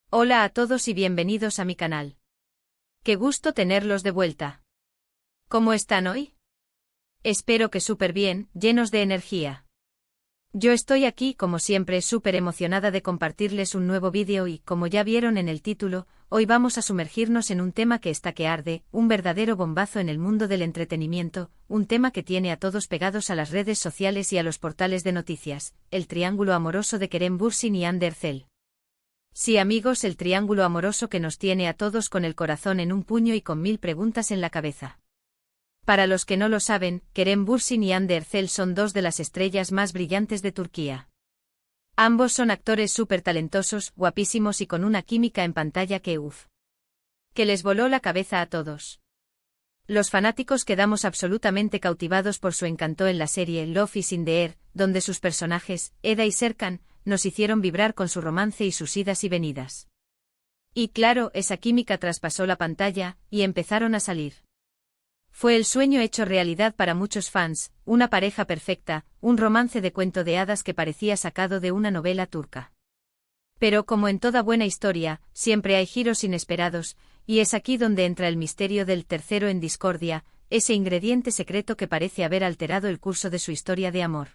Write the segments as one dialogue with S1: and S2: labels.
S1: Hola a todos y bienvenidos a mi canal. Qué gusto tenerlos de vuelta. ¿Cómo están hoy? Espero que súper bien, llenos de energía. Yo estoy aquí como siempre súper emocionada de compartirles un nuevo vídeo y, como ya vieron en el título, hoy vamos a sumergirnos en un tema que está que arde, un verdadero bombazo en el mundo del entretenimiento, un tema que tiene a todos pegados a las redes sociales y a los portales de noticias, el triángulo amoroso de Kerem Bürsin y Hande Erçel. Sí amigos, el triángulo amoroso que nos tiene a todos con el corazón en un puño y con mil preguntas en la cabeza. Para los que no lo saben, Kerem Bürsin y Hande Erçel son dos de las estrellas más brillantes de Turquía. Ambos son actores súper talentosos, guapísimos y con una química en pantalla que les voló la cabeza a todos. Los fanáticos quedamos absolutamente cautivados por su encanto en la serie Love is in the Air, donde sus personajes, Eda y Serkan, nos hicieron vibrar con su romance y sus idas y venidas. Y claro, esa química traspasó la pantalla, y empezaron a salir. Fue el sueño hecho realidad para muchos fans, una pareja perfecta, un romance de cuento de hadas que parecía sacado de una novela turca. Pero como en toda buena historia, siempre hay giros inesperados, y es aquí donde entra el misterio del tercero en discordia, ese ingrediente secreto que parece haber alterado el curso de su historia de amor.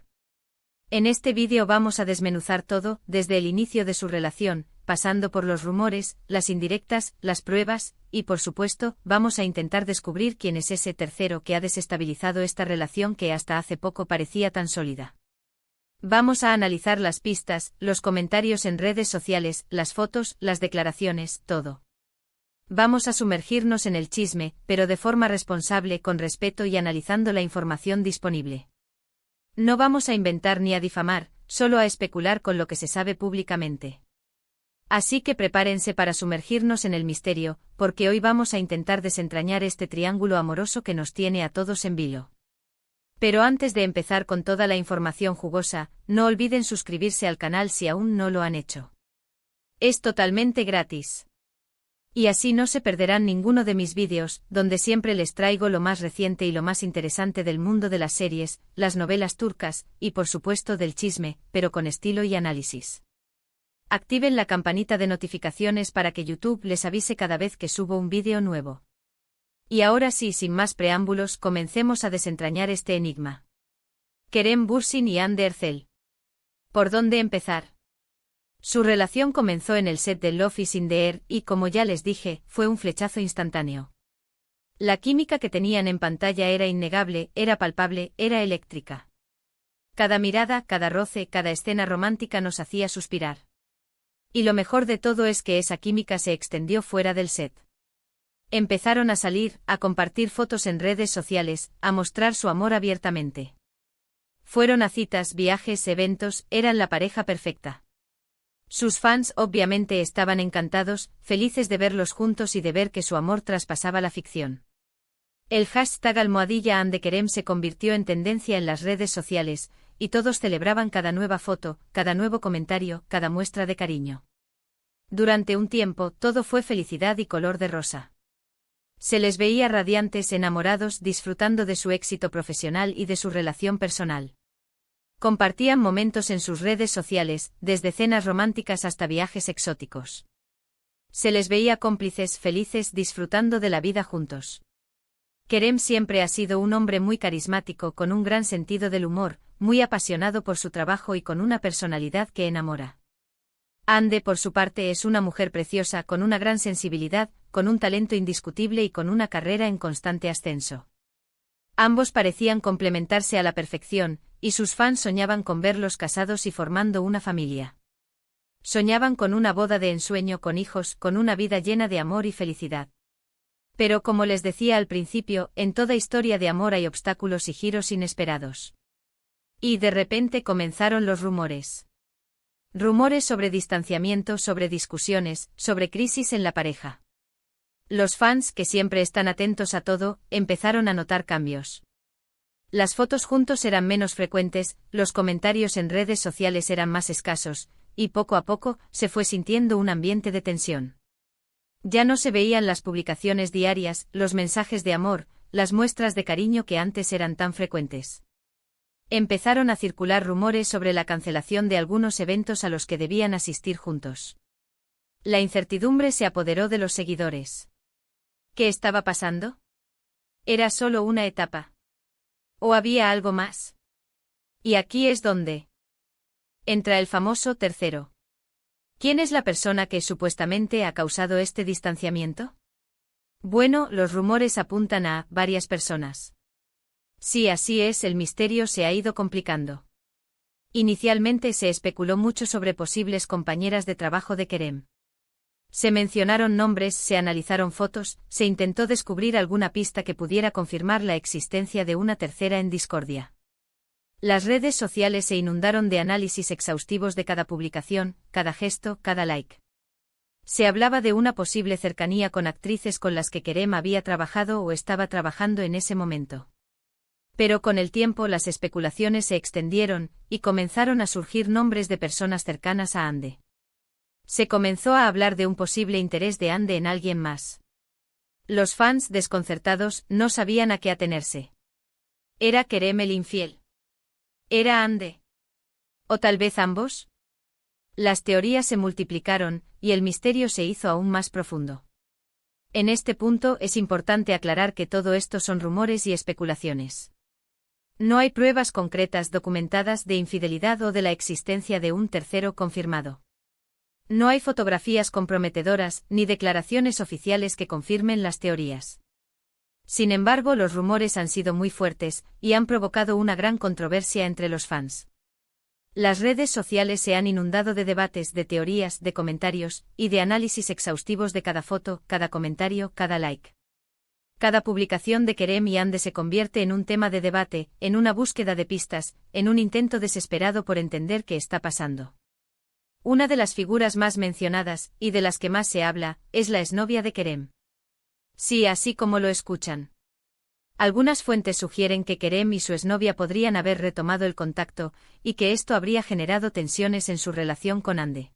S1: En este vídeo vamos a desmenuzar todo, desde el inicio de su relación, pasando por los rumores, las indirectas, las pruebas, y por supuesto, vamos a intentar descubrir quién es ese tercero que ha desestabilizado esta relación que hasta hace poco parecía tan sólida. Vamos a analizar las pistas, los comentarios en redes sociales, las fotos, las declaraciones, todo. Vamos a sumergirnos en el chisme, pero de forma responsable, con respeto y analizando la información disponible. No vamos a inventar ni a difamar, solo a especular con lo que se sabe públicamente. Así que prepárense para sumergirnos en el misterio, porque hoy vamos a intentar desentrañar este triángulo amoroso que nos tiene a todos en vilo. Pero antes de empezar con toda la información jugosa, no olviden suscribirse al canal si aún no lo han hecho. Es totalmente gratis. Y así no se perderán ninguno de mis vídeos, donde siempre les traigo lo más reciente y lo más interesante del mundo de las series, las novelas turcas, y por supuesto del chisme, pero con estilo y análisis. Activen la campanita de notificaciones para que YouTube les avise cada vez que subo un vídeo nuevo. Y ahora sí, sin más preámbulos, comencemos a desentrañar este enigma. Kerem Bürsin y Hande Erçel. ¿Por dónde empezar? Su relación comenzó en el set de Love is in the Air y, como ya les dije, fue un flechazo instantáneo. La química que tenían en pantalla era innegable, era palpable, era eléctrica. Cada mirada, cada roce, cada escena romántica nos hacía suspirar. Y lo mejor de todo es que esa química se extendió fuera del set. Empezaron a salir, a compartir fotos en redes sociales, a mostrar su amor abiertamente. Fueron a citas, viajes, eventos, eran la pareja perfecta. Sus fans obviamente estaban encantados, felices de verlos juntos y de ver que su amor traspasaba la ficción. El hashtag #HandeKerem se convirtió en tendencia en las redes sociales, y todos celebraban cada nueva foto, cada nuevo comentario, cada muestra de cariño. Durante un tiempo, todo fue felicidad y color de rosa. Se les veía radiantes, enamorados, disfrutando de su éxito profesional y de su relación personal. Compartían momentos en sus redes sociales, desde cenas románticas hasta viajes exóticos. Se les veía cómplices, felices, disfrutando de la vida juntos. Kerem siempre ha sido un hombre muy carismático, con un gran sentido del humor, muy apasionado por su trabajo y con una personalidad que enamora. Hande, por su parte, es una mujer preciosa, con una gran sensibilidad, con un talento indiscutible y con una carrera en constante ascenso. Ambos parecían complementarse a la perfección, y sus fans soñaban con verlos casados y formando una familia. Soñaban con una boda de ensueño, con hijos, con una vida llena de amor y felicidad. Pero como les decía al principio, en toda historia de amor hay obstáculos y giros inesperados. Y de repente comenzaron los rumores. Rumores sobre distanciamiento, sobre discusiones, sobre crisis en la pareja. Los fans, que siempre están atentos a todo, empezaron a notar cambios. Las fotos juntos eran menos frecuentes, los comentarios en redes sociales eran más escasos, y poco a poco se fue sintiendo un ambiente de tensión. Ya no se veían las publicaciones diarias, los mensajes de amor, las muestras de cariño que antes eran tan frecuentes. Empezaron a circular rumores sobre la cancelación de algunos eventos a los que debían asistir juntos. La incertidumbre se apoderó de los seguidores. ¿Qué estaba pasando? ¿Era solo una etapa? ¿O había algo más? Y aquí es donde entra el famoso tercero. ¿Quién es la persona que supuestamente ha causado este distanciamiento? Bueno, los rumores apuntan a varias personas. Si así es, el misterio se ha ido complicando. Inicialmente se especuló mucho sobre posibles compañeras de trabajo de Kerem. Se mencionaron nombres, se analizaron fotos, se intentó descubrir alguna pista que pudiera confirmar la existencia de una tercera en discordia. Las redes sociales se inundaron de análisis exhaustivos de cada publicación, cada gesto, cada like. Se hablaba de una posible cercanía con actrices con las que Kerem había trabajado o estaba trabajando en ese momento. Pero con el tiempo las especulaciones se extendieron, y comenzaron a surgir nombres de personas cercanas a Hande. Se comenzó a hablar de un posible interés de Hande en alguien más. Los fans, desconcertados, no sabían a qué atenerse. ¿Era Kerem el infiel? ¿Era Hande? ¿O tal vez ambos? Las teorías se multiplicaron, y el misterio se hizo aún más profundo. En este punto es importante aclarar que todo esto son rumores y especulaciones. No hay pruebas concretas documentadas de infidelidad o de la existencia de un tercero confirmado. No hay fotografías comprometedoras ni declaraciones oficiales que confirmen las teorías. Sin embargo, los rumores han sido muy fuertes y han provocado una gran controversia entre los fans. Las redes sociales se han inundado de debates, de teorías, de comentarios y de análisis exhaustivos de cada foto, cada comentario, cada like. Cada publicación de Kerem y Hande se convierte en un tema de debate, en una búsqueda de pistas, en un intento desesperado por entender qué está pasando. Una de las figuras más mencionadas, y de las que más se habla, es la exnovia de Kerem. Sí, así como lo escuchan. Algunas fuentes sugieren que Kerem y su exnovia podrían haber retomado el contacto, y que esto habría generado tensiones en su relación con Hande.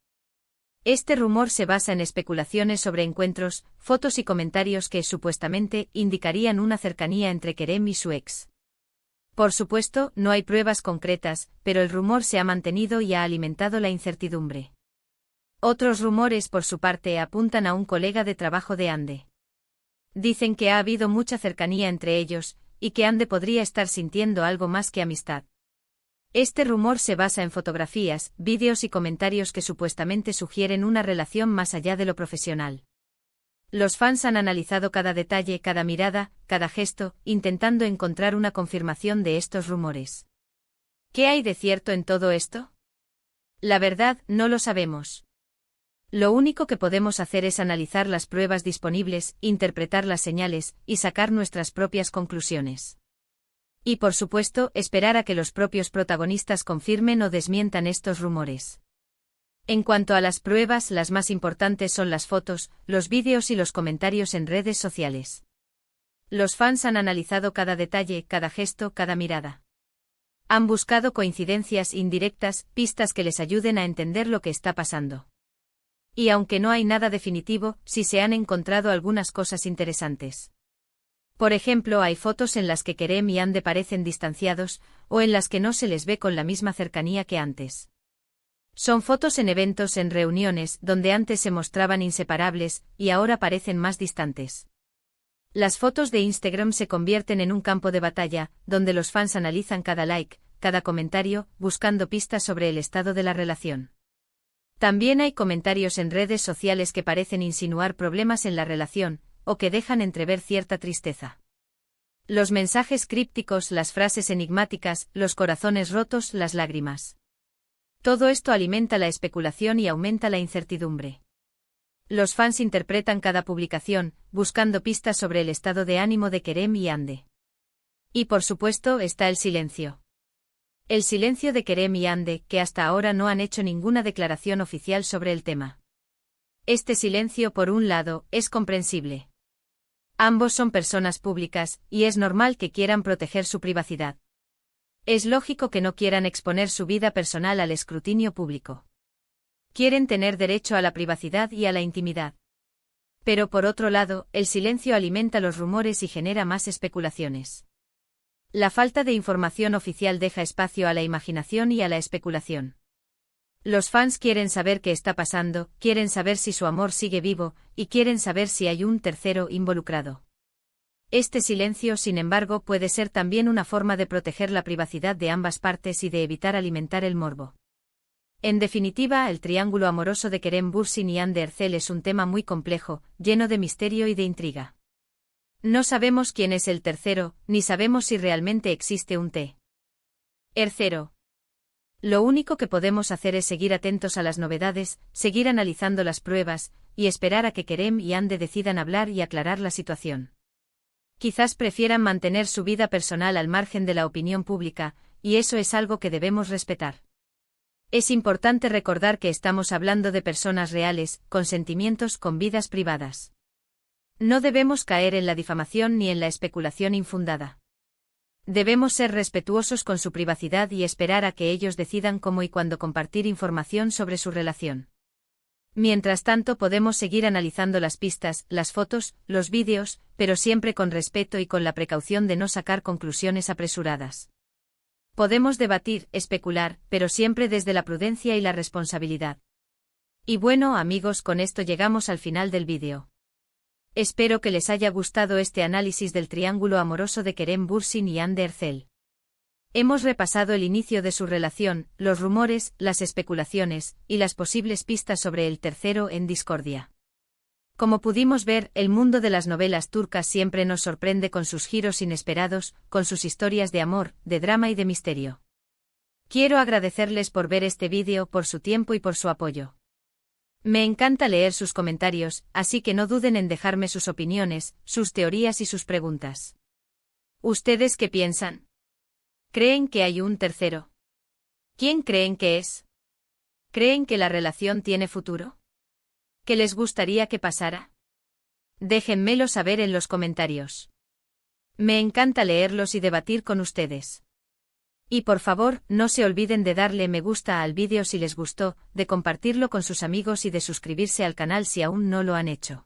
S1: Este rumor se basa en especulaciones sobre encuentros, fotos y comentarios que supuestamente indicarían una cercanía entre Kerem y su ex. Por supuesto, no hay pruebas concretas, pero el rumor se ha mantenido y ha alimentado la incertidumbre. Otros rumores, por su parte, apuntan a un colega de trabajo de Hande. Dicen que ha habido mucha cercanía entre ellos, y que Hande podría estar sintiendo algo más que amistad. Este rumor se basa en fotografías, vídeos y comentarios que supuestamente sugieren una relación más allá de lo profesional. Los fans han analizado cada detalle, cada mirada, cada gesto, intentando encontrar una confirmación de estos rumores. ¿Qué hay de cierto en todo esto? La verdad, no lo sabemos. Lo único que podemos hacer es analizar las pruebas disponibles, interpretar las señales, y sacar nuestras propias conclusiones. Y por supuesto, esperar a que los propios protagonistas confirmen o desmientan estos rumores. En cuanto a las pruebas, las más importantes son las fotos, los vídeos y los comentarios en redes sociales. Los fans han analizado cada detalle, cada gesto, cada mirada. Han buscado coincidencias indirectas, pistas que les ayuden a entender lo que está pasando. Y aunque no hay nada definitivo, sí se han encontrado algunas cosas interesantes. Por ejemplo, hay fotos en las que Kerem y Hande parecen distanciados, o en las que no se les ve con la misma cercanía que antes. Son fotos en eventos, en reuniones, donde antes se mostraban inseparables, y ahora parecen más distantes. Las fotos de Instagram se convierten en un campo de batalla, donde los fans analizan cada like, cada comentario, buscando pistas sobre el estado de la relación. También hay comentarios en redes sociales que parecen insinuar problemas en la relación, o que dejan entrever cierta tristeza. Los mensajes crípticos, las frases enigmáticas, los corazones rotos, las lágrimas. Todo esto alimenta la especulación y aumenta la incertidumbre. Los fans interpretan cada publicación, buscando pistas sobre el estado de ánimo de Kerem y Hande. Y por supuesto está el silencio. El silencio de Kerem y Hande, que hasta ahora no han hecho ninguna declaración oficial sobre el tema. Este silencio, por un lado, es comprensible. Ambos son personas públicas, y es normal que quieran proteger su privacidad. Es lógico que no quieran exponer su vida personal al escrutinio público. Quieren tener derecho a la privacidad y a la intimidad. Pero por otro lado, el silencio alimenta los rumores y genera más especulaciones. La falta de información oficial deja espacio a la imaginación y a la especulación. Los fans quieren saber qué está pasando, quieren saber si su amor sigue vivo, y quieren saber si hay un tercero involucrado. Este silencio, sin embargo, puede ser también una forma de proteger la privacidad de ambas partes y de evitar alimentar el morbo. En definitiva, el triángulo amoroso de Kerem Bürsin y Hande Erçel es un tema muy complejo, lleno de misterio y de intriga. No sabemos quién es el tercero, ni sabemos si realmente existe un tercero. Lo único que podemos hacer es seguir atentos a las novedades, seguir analizando las pruebas, y esperar a que Kerem y Hande decidan hablar y aclarar la situación. Quizás prefieran mantener su vida personal al margen de la opinión pública, y eso es algo que debemos respetar. Es importante recordar que estamos hablando de personas reales, con sentimientos, con vidas privadas. No debemos caer en la difamación ni en la especulación infundada. Debemos ser respetuosos con su privacidad y esperar a que ellos decidan cómo y cuándo compartir información sobre su relación. Mientras tanto, podemos seguir analizando las pistas, las fotos, los vídeos, pero siempre con respeto y con la precaución de no sacar conclusiones apresuradas. Podemos debatir, especular, pero siempre desde la prudencia y la responsabilidad. Y bueno, amigos, con esto llegamos al final del vídeo. Espero que les haya gustado este análisis del triángulo amoroso de Kerem Bürsin y Hande Erçel. Hemos repasado el inicio de su relación, los rumores, las especulaciones, y las posibles pistas sobre el tercero en discordia. Como pudimos ver, el mundo de las novelas turcas siempre nos sorprende con sus giros inesperados, con sus historias de amor, de drama y de misterio. Quiero agradecerles por ver este vídeo, por su tiempo y por su apoyo. Me encanta leer sus comentarios, así que no duden en dejarme sus opiniones, sus teorías y sus preguntas. ¿Ustedes qué piensan? ¿Creen que hay un tercero? ¿Quién creen que es? ¿Creen que la relación tiene futuro? ¿Qué les gustaría que pasara? Déjenmelo saber en los comentarios. Me encanta leerlos y debatir con ustedes. Y por favor, no se olviden de darle me gusta al vídeo si les gustó, de compartirlo con sus amigos y de suscribirse al canal si aún no lo han hecho.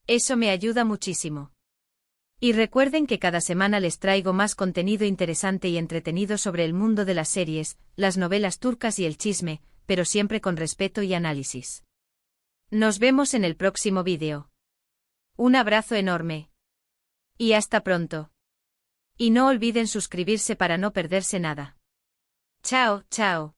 S1: Eso me ayuda muchísimo. Y recuerden que cada semana les traigo más contenido interesante y entretenido sobre el mundo de las series, las novelas turcas y el chisme, pero siempre con respeto y análisis. Nos vemos en el próximo vídeo. Un abrazo enorme. Y hasta pronto. Y no olviden suscribirse para no perderse nada. Chao, chao.